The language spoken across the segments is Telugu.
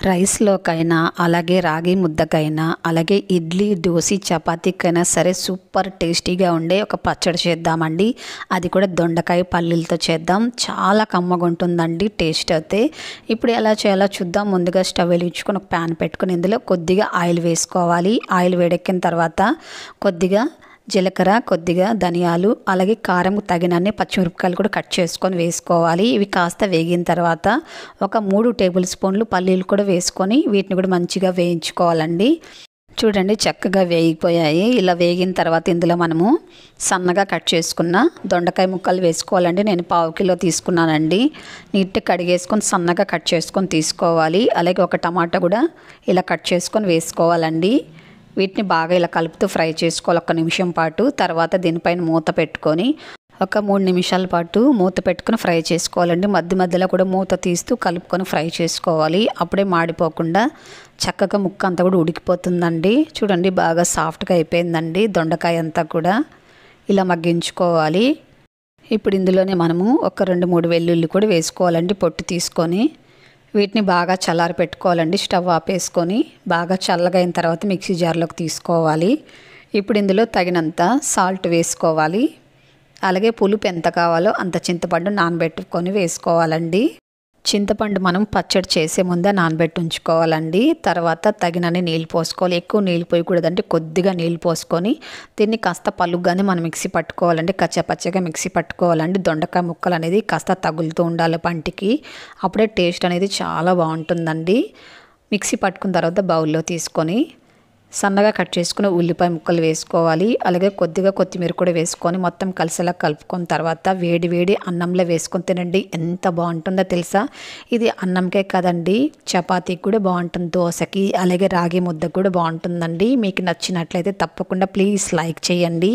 రైస్‌లోకైనా, అలాగే రాగి ముద్దకైనా, అలాగే ఇడ్లీ, దోస, చపాతీకైనా సరే సూపర్ టేస్టీగా ఉండే ఒక పచ్చడి చేద్దామండి. అది కూడా దొండకాయ పల్లీలతో చేద్దాం. చాలా కమ్మగుంటుందండి టేస్ట్ అయితే. ఇప్పుడు ఎలా చేయాలో చూద్దాం. ముందుగా స్టవ్ వెలిగించుకొని ఒక ప్యాన్ పెట్టుకొని ఇందులో కొద్దిగా ఆయిల్ వేసుకోవాలి. ఆయిల్ వేడెక్కిన తర్వాత కొద్దిగా జీలకర్ర, కొద్దిగా ధనియాలు, అలాగే కారం తగినన్ని పచ్చిమిరపకాయలు కూడా కట్ చేసుకొని వేసుకోవాలి. ఇవి కాస్త వేగిన తర్వాత ఒక 3 టేబుల్ స్పూన్లు పల్లీలు కూడా వేసుకొని వీటిని కూడా మంచిగా వేయించుకోవాలండి. చూడండి చక్కగా వేగిపోయాయి. ఇలా వేగిన తర్వాత ఇందులో మనము సన్నగా కట్ చేసుకున్న దొండకాయ ముక్కలు వేసుకోవాలండి. నేను 1/2 కిలో తీసుకున్నానండి. నీట్గా కడిగేసుకొని సన్నగా కట్ చేసుకొని తీసుకోవాలి. అలాగే ఒక టమాటా కూడా ఇలా కట్ చేసుకొని వేసుకోవాలండి. వీటిని బాగా ఇలా కలుపుతూ ఫ్రై చేసుకోవాలి 1 నిమిషం పాటు. తర్వాత దీనిపైన మూత పెట్టుకొని ఒక 3 నిమిషాల పాటు మూత పెట్టుకొని ఫ్రై చేసుకోవాలండి. మధ్య మధ్యలో కూడా మూత తీస్తూ కలుపుకొని ఫ్రై చేసుకోవాలి. అప్పుడే మాడిపోకుండా చక్కగా ముక్క అంతా కూడా ఉడికిపోతుందండి. చూడండి బాగా సాఫ్ట్గా అయిపోయిందండి దొండకాయ అంతా కూడా. ఇలా మగ్గించుకోవాలి. ఇప్పుడు ఇందులోనే మనము ఒక 2-3 వెల్లుల్లి కూడా వేసుకోవాలండి పొట్టు తీసుకొని. వీటిని బాగా చల్లారి పెట్టుకోవాలండి. స్టవ్ ఆపేసుకొని బాగా చల్లగా అయిన తర్వాత మిక్సీ జార్లోకి తీసుకోవాలి. ఇప్పుడు ఇందులో తగినంత సాల్ట్ వేసుకోవాలి. అలాగే పులుపు ఎంత కావాలో అంత చింతపండు నానబెట్టుకొని వేసుకోవాలండి. చింతపండు మనం పచ్చడి చేసే ముందే నానబెట్టి ఉంచుకోవాలండి. తర్వాత తగినన్ని నీళ్ళు పోసుకోవాలి. ఎక్కువ నీళ్ళు పోయకూడదంటే కొద్దిగా నీళ్ళు పోసుకొని దీన్ని కాస్త పలుగ్గానే మనం మిక్సీ పట్టుకోవాలండి. కచ్చపచ్చగా మిక్సీ పట్టుకోవాలండి. దొండకాయ ముక్కలు అనేది కాస్త తగులుతూ ఉండాలి పంటికి. అప్పుడే టేస్ట్ అనేది చాలా బాగుంటుందండి. మిక్సీ పట్టుకున్న తర్వాత బౌల్లో తీసుకొని సన్నగా కట్ చేసుకుని ఉల్లిపాయ ముక్కలు వేసుకోవాలి. అలాగే కొద్దిగా కొత్తిమీర కూడా వేసుకొని మొత్తం కలిసేలా కలుపుకున్న తర్వాత వేడి వేడి అన్నంలో వేసుకొని తినండి. ఎంత బాగుంటుందో తెలుసా. ఇది అన్నంకే కదండి, చపాతీకి కూడా బాగుంటుంది, దోశకి, అలాగే రాగి ముద్దకు కూడా బాగుంటుందండి. మీకు నచ్చినట్లయితే తప్పకుండా ప్లీజ్ లైక్ చేయండి.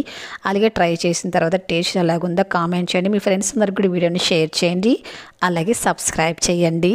అలాగే ట్రై చేసిన తర్వాత టేస్ట్ ఎలాగుందో కామెంట్ చేయండి. మీ ఫ్రెండ్స్ అందరికి కూడా వీడియోని షేర్ చేయండి. అలాగే సబ్స్క్రైబ్ చేయండి.